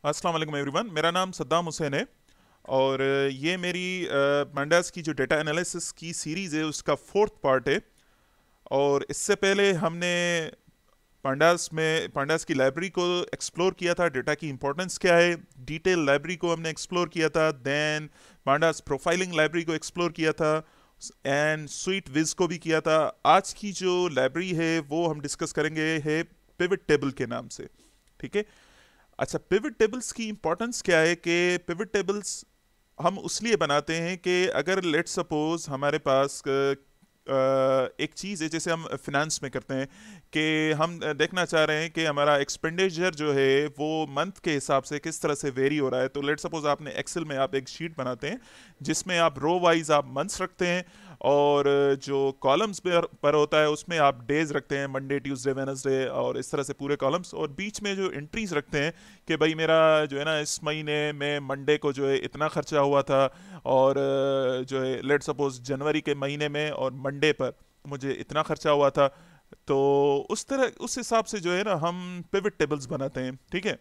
अस्सलाम वालेकुम एवरीवन, मेरा नाम सद्दाम हुसैन है। और ये मेरी पांडास की जो डेटा एनालिसिस की सीरीज़ है उसका फोर्थ पार्ट है। और इससे पहले हमने पांडास की लाइब्रेरी को एक्सप्लोर किया था, डेटा की इंपॉर्टेंस क्या है, डिटेल लाइब्रेरी को हमने एक्सप्लोर किया था। देन पांडास प्रोफाइलिंग लाइब्रेरी को एक्सप्लोर किया था एंड स्वीट विज को भी किया था। आज की जो लाइब्रेरी है वो हम डिस्कस करेंगे है पिवट टेबल के नाम से। ठीक है। अच्छा, पिवट टेबल्स की इंपॉर्टेंस क्या है कि पिवट टेबल्स हम उसलिए बनाते हैं कि अगर लेट सपोज हमारे पास एक चीज़ है, जैसे हम फिनेंस में करते हैं कि हम देखना चाह रहे हैं कि हमारा एक्सपेंडिचर जो है वो मंथ के हिसाब से किस तरह से वेरी हो रहा है। तो लेट सपोज आपने एक्सेल में आप एक शीट बनाते हैं जिसमें आप रो वाइज आप मंथ्स रखते हैं, और जो कॉलम्स पर होता है उसमें आप डेज रखते हैं, मंडे ट्यूसडे वेडनेसडे, और इस तरह से पूरे कॉलम्स। और बीच में जो एंट्रीज रखते हैं कि भाई मेरा जो है ना इस महीने में मंडे को जो है इतना खर्चा हुआ था, और जो है लेट सपोज जनवरी के महीने में और मंडे पर मुझे इतना खर्चा हुआ था। तो उस हिसाब से जो है ना हम पिवट टेबल्स बनाते हैं। ठीक है।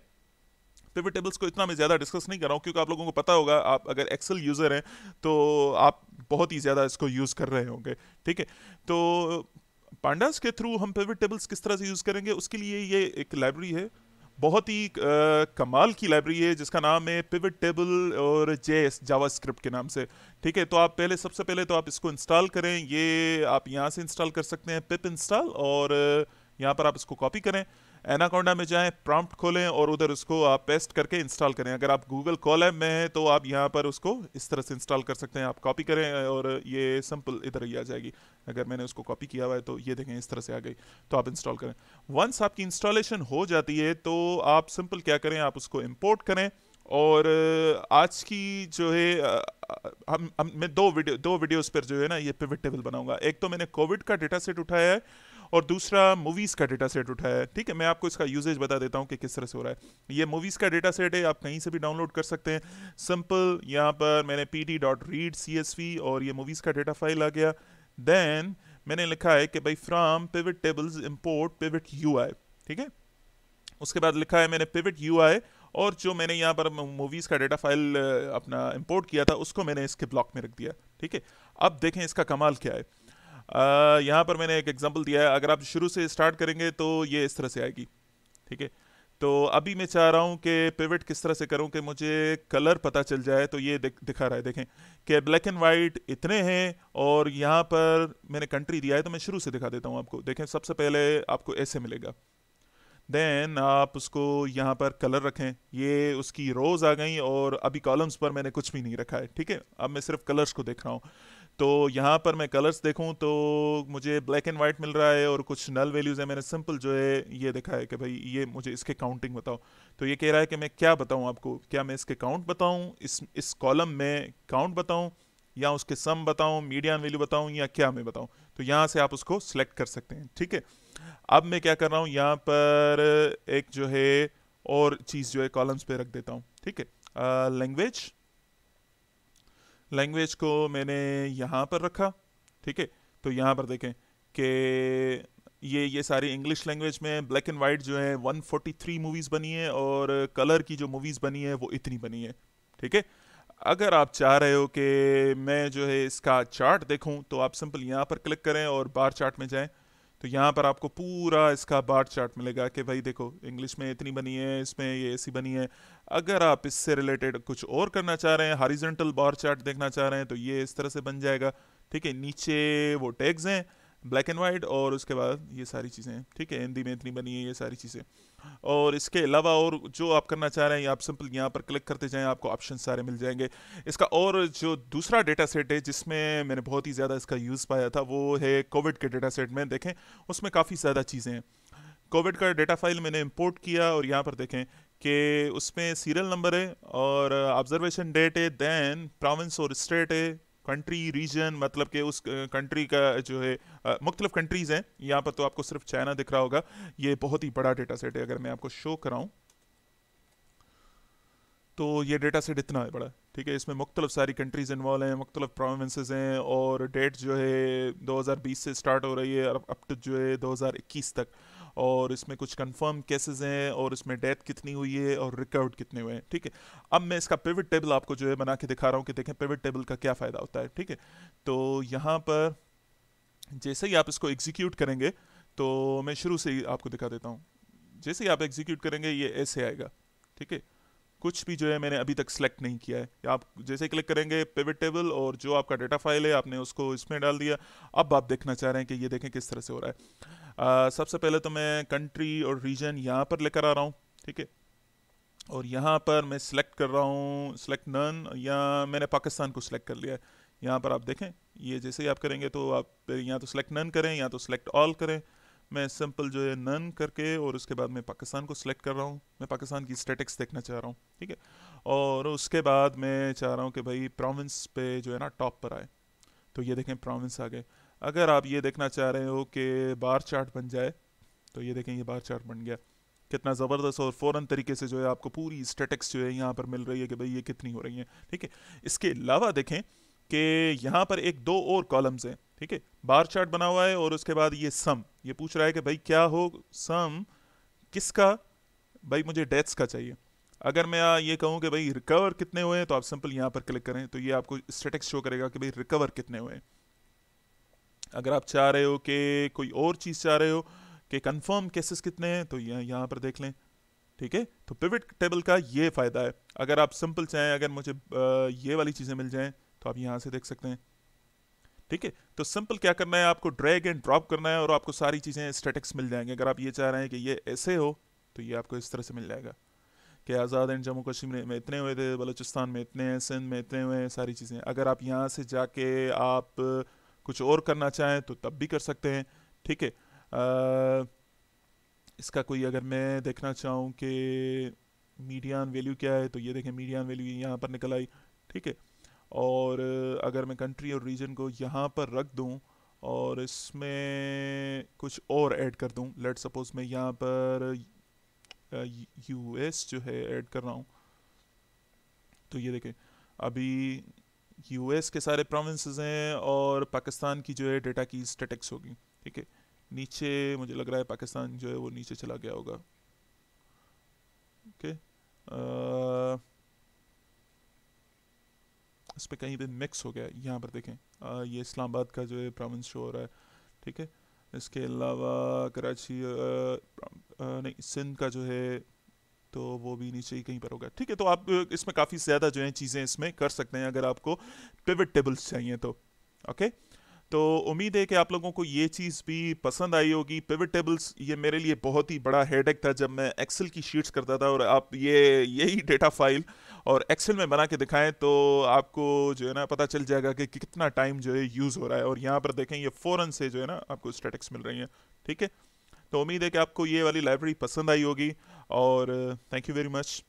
पिवट टेबल्स को इतना मैं ज़्यादा डिस्कस नहीं कर रहा हूँ क्योंकि आप लोगों को पता होगा, आप अगर एक्सेल यूज़र हैं तो आप बहुत ही ज़्यादा इसको यूज़ कर रहे होंगे। ठीक है। तो पांडास के थ्रू हम पिवट टेबल्स किस तरह से यूज़ करेंगे उसके लिए ये एक लाइब्रेरी है, बहुत ही कमाल की लाइब्रेरी है जिसका नाम है पिवट टेबल और जेएस जावास्क्रिप्ट के नाम से। ठीक है। तो आप सबसे पहले तो आप इसको इंस्टॉल करें। ये आप यहाँ से इंस्टॉल कर सकते हैं, पिप इंस्टॉल, और यहाँ पर आप इसको कॉपी करें, एनाकोंडा में जाएं, प्रॉम्प्ट खोलें और उधर उसको आप पेस्ट करके इंस्टॉल करें। अगर आप गूगल कॉलैब में हैं तो आप यहाँ पर उसको इस तरह से इंस्टॉल कर सकते हैं। आप कॉपी करें और ये सिंपल इधर ही आ जाएगी। अगर मैंने उसको कॉपी किया हुआ है तो ये देखें इस तरह से आ गई। तो आप इंस्टॉल करें। वंस आपकी इंस्टॉलेशन हो जाती है तो आप सिंपल क्या करें, आप उसको इम्पोर्ट करें। और आज की जो है मैं दो वीडियोस पर जो है ना ये पिवट टेबल बनाऊंगा। एक तो मैंने कोविड का डेटा सेट उठाया है और दूसरा मूवीज़ का डेटा सेट उठाया है। ठीक है। मैं आपको इसका यूजेज बता देता हूँ कि किस तरह से हो रहा है। ये मूवीज़ का डेटा सेट है, आप कहीं से भी डाउनलोड कर सकते हैं। सिंपल यहाँ पर मैंने pd.read csv और ये मूवीज़ का डेटा फाइल आ गया। देन मैंने लिखा है कि भाई from pivot tables import pivot UI. ठीक है। उसके बाद लिखा है मैंने पिवट यूआई, और जो मैंने यहाँ पर मूवीज़ का डेटा फाइल अपना इंपोर्ट किया था उसको मैंने इसके ब्लॉक में रख दिया। ठीक है। अब देखें इसका कमाल क्या है। यहाँ पर मैंने एक एग्जांपल दिया है, अगर आप शुरू से स्टार्ट करेंगे तो ये इस तरह से आएगी। ठीक है। तो अभी मैं चाह रहा हूँ कि पिवट किस तरह से करूँ कि मुझे कलर पता चल जाए। तो ये दिखा रहा है, देखें कि ब्लैक एंड वाइट इतने हैं, और यहाँ पर मैंने कंट्री दिया है। तो मैं शुरू से दिखा देता हूँ आपको। देखें सबसे पहले आपको ऐसे मिलेगा। देन आप उसको यहाँ पर कलर रखें, ये उसकी रोज आ गई, और अभी कॉलम्स पर मैंने कुछ भी नहीं रखा है। ठीक है। अब मैं सिर्फ कलर्स को देख रहा हूँ। तो यहाँ पर मैं कलर्स देखूँ तो मुझे ब्लैक एंड वाइट मिल रहा है और कुछ नल वैल्यूज़ है। मैंने सिंपल जो है ये देखा है कि भाई ये मुझे इसके काउंटिंग बताओ। तो ये कह रहा है कि मैं क्या बताऊँ आपको, क्या मैं इसके काउंट बताऊँ, इस कॉलम में काउंट बताऊँ, या उसके सम बताऊँ, मीडियन वैल्यू बताऊँ, या क्या मैं बताऊँ। तो यहाँ से आप उसको सिलेक्ट कर सकते हैं। ठीक है। अब मैं क्या कर रहा हूँ, यहाँ पर एक जो है और चीज़ जो है कॉलम्स पे रख देता हूँ। ठीक है। लैंग्वेज लैंग्वेज को मैंने यहाँ पर रखा। ठीक है। तो यहाँ पर देखें कि ये सारी इंग्लिश लैंग्वेज में ब्लैक एंड वाइट जो है 143 मूवीज़ बनी है, और कलर की जो मूवीज़ बनी है वो इतनी बनी है। ठीक है। अगर आप चाह रहे हो कि मैं जो है इसका चार्ट देखूं तो आप सिंपल यहाँ पर क्लिक करें और बार चार्ट में जाएं। तो यहाँ पर आपको पूरा इसका बार चार्ट मिलेगा कि भाई देखो इंग्लिश में इतनी बनी है, इसमें ये ऐसी बनी है। अगर आप इससे रिलेटेड कुछ और करना चाह रहे हैं, हॉरिजॉन्टल बार चार्ट देखना चाह रहे हैं, तो ये इस तरह से बन जाएगा। ठीक है। नीचे वो टैग्स हैं ब्लैक एंड वाइट, और उसके बाद ये सारी चीज़ें हैं। ठीक है। हिंदी में इतनी बनी है, ये सारी चीज़ें। और इसके अलावा और जो आप करना चाह रहे हैं आप सिंपल यहाँ पर क्लिक करते जाएं, आपको ऑप्शन सारे मिल जाएंगे। इसका और जो दूसरा डेटा सेट है जिसमें मैंने बहुत ही ज़्यादा इसका यूज़ पाया था वो है कोविड के डेटा सेट में। देखें उसमें काफ़ी ज़्यादा चीज़ें हैं। कोविड का डेटा फाइल मैंने इंपोर्ट किया, और यहाँ पर देखें कि उसमें सीरियल नंबर है, और ऑब्जर्वेशन डेट है, देन प्रोविंस और स्टेट है, कंट्री रीजन, मतलब कि उस कंट्री का जो है मुख्तलिफ कंट्रीज़ हैं। यहाँ पर तो आपको सिर्फ चाइना दिख रहा होगा। ये बहुत ही बड़ा डेटा सेट है। अगर मैं आपको शो कराऊँ तो ये डेटा सेट इतना है बड़ा। ठीक है। इसमें मुख्तलिफ सारी कंट्रीज़ इन्वॉल्व हैं, मुख्तलिफ प्रोविंसेस हैं, और डेट जो है 2020 से स्टार्ट हो रही है और अप टू जो है 2021 तक। और इसमें कुछ कंफर्म केसेस हैं और इसमें डेथ कितनी हुई है और रिकवर्ड कितने हुए हैं, ठीक है। अब मैं इसका पिवट टेबल आपको जो है बना के दिखा रहा हूँ कि देखें पिवट टेबल का क्या फ़ायदा होता है, ठीक है। तो यहाँ पर जैसे ही आप इसको एग्जीक्यूट करेंगे, तो मैं शुरू से ही आपको दिखा देता हूँ। जैसे ही आप एग्जीक्यूट करेंगे ये ऐसे आएगा, ठीक है। कुछ भी जो है मैंने अभी तक सेलेक्ट नहीं किया है। आप जैसे क्लिक करेंगे पिवट टेबल और जो आपका डाटा फाइल है आपने उसको इसमें डाल दिया। अब आप देखना चाह रहे हैं कि ये देखें किस तरह से हो रहा है। सबसे पहले तो मैं कंट्री और रीजन यहाँ पर लेकर आ रहा हूँ, ठीक है। और यहाँ पर मैं सिलेक्ट कर रहा हूँ सिलेक्ट नन, या मैंने पाकिस्तान को सिलेक्ट कर लिया है। यहाँ पर आप देखें ये जैसे ही आप करेंगे तो आप या तो सिलेक्ट नन करें या तो सिलेक्ट ऑल करें। मैं सिंपल जो है नन करके और उसके बाद मैं पाकिस्तान को सिलेक्ट कर रहा हूँ। मैं पाकिस्तान की स्टेटिक्स देखना चाह रहा हूँ, ठीक है। और उसके बाद मैं चाह रहा हूँ कि भाई प्रोविंस पे जो है ना टॉप पर आए। तो ये देखें प्रोविंस आ गए। अगर आप ये देखना चाह रहे हो कि बार चार्ट बन जाए, तो ये देखें ये बार चार्ट बन गया। कितना ज़बरदस्त और फ़ौरन तरीके से जो है आपको पूरी स्टेटिक्स जो है यहाँ पर मिल रही है कि भाई ये कितनी हो रही है, ठीक है। इसके अलावा देखें कि यहाँ पर एक दो और कॉलम्स हैं, ठीक है। बार चार्ट बना हुआ है और उसके बाद ये सम, ये पूछ रहा है कि भाई क्या हो सम किसका, भाई मुझे डेथ्स का चाहिए। अगर मैं ये कहूँ कि भाई रिकवर कितने हुए हैं, तो आप सिंपल यहाँ पर क्लिक करें तो ये आपको स्टेटिक्स शो करेगा कि भाई रिकवर कितने हुए हैं। अगर आप चाह रहे हो कि कोई और चीज़ चाह रहे हो कि कंफर्म केसेस कितने हैं, तो यहाँ पर देख लें, ठीक है। तो पिवट टेबल का ये फ़ायदा है। अगर आप सिंपल चाहें अगर मुझे ये वाली चीज़ें मिल जाएं तो आप यहाँ से देख सकते हैं, ठीक है। तो सिंपल क्या करना है, आपको ड्रैग एंड ड्रॉप करना है और आपको सारी चीज़ें स्टैटिक्स मिल जाएंगे। अगर आप ये चाह रहे हैं कि ये ऐसे हो तो ये आपको इस तरह से मिल जाएगा कि आज़ाद एंड जम्मू कश्मीर में इतने हुए थे, बलूचिस्तान में इतने हैं, सिंध में इतने हुए हैं, सारी चीज़ें। अगर आप यहाँ से जाके आप कुछ और करना चाहें तो तब भी कर सकते हैं, ठीक है। इसका कोई अगर मैं देखना चाहूँ कि मीडियन वैल्यू क्या है, तो ये देखें मीडियन वैल्यू यहाँ पर निकल आई, ठीक है। और अगर मैं कंट्री और रीजन को यहाँ पर रख दूँ और इसमें कुछ और ऐड कर दूँ, लेट सपोज मैं यहाँ पर यूएस जो है ऐड कर रहा हूँ, तो ये देखें अभी यूएस के सारे प्रोविंसेस हैं और पाकिस्तान की जो है डेटा की स्टैटिक्स होगी, ठीक है। नीचे मुझे लग रहा है पाकिस्तान जो है वो नीचे चला गया होगा, ओके। इस पर कहीं पे मिक्स हो गया, यहाँ पर देखें ये इस्लामाबाद का जो है प्रोविंस शो हो रहा है, ठीक है। इसके अलावा कराची नहीं सिंध का जो है तो वो भी नीचे ही कहीं पर होगा, ठीक है। तो आप इसमें काफ़ी ज़्यादा जो है चीज़ें इसमें कर सकते हैं अगर आपको पिवट टेबल्स चाहिए तो, ओके। तो उम्मीद है कि आप लोगों को ये चीज़ भी पसंद आई होगी। पिवट टेबल्स ये मेरे लिए बहुत ही बड़ा हेडेक था जब मैं एक्सेल की शीट्स करता था, और आप यही डेटा फाइल और एक्सेल में बना के दिखाएं तो आपको जो है ना पता चल जाएगा कि कितना टाइम जो है यूज़ हो रहा है। और यहाँ पर देखें ये फ़ौरन से जो है ना आपको स्टैटिक्स मिल रही हैं, ठीक है। तो उम्मीद है कि आपको ये वाली लाइब्रेरी पसंद आई होगी और थैंक यू वेरी मच।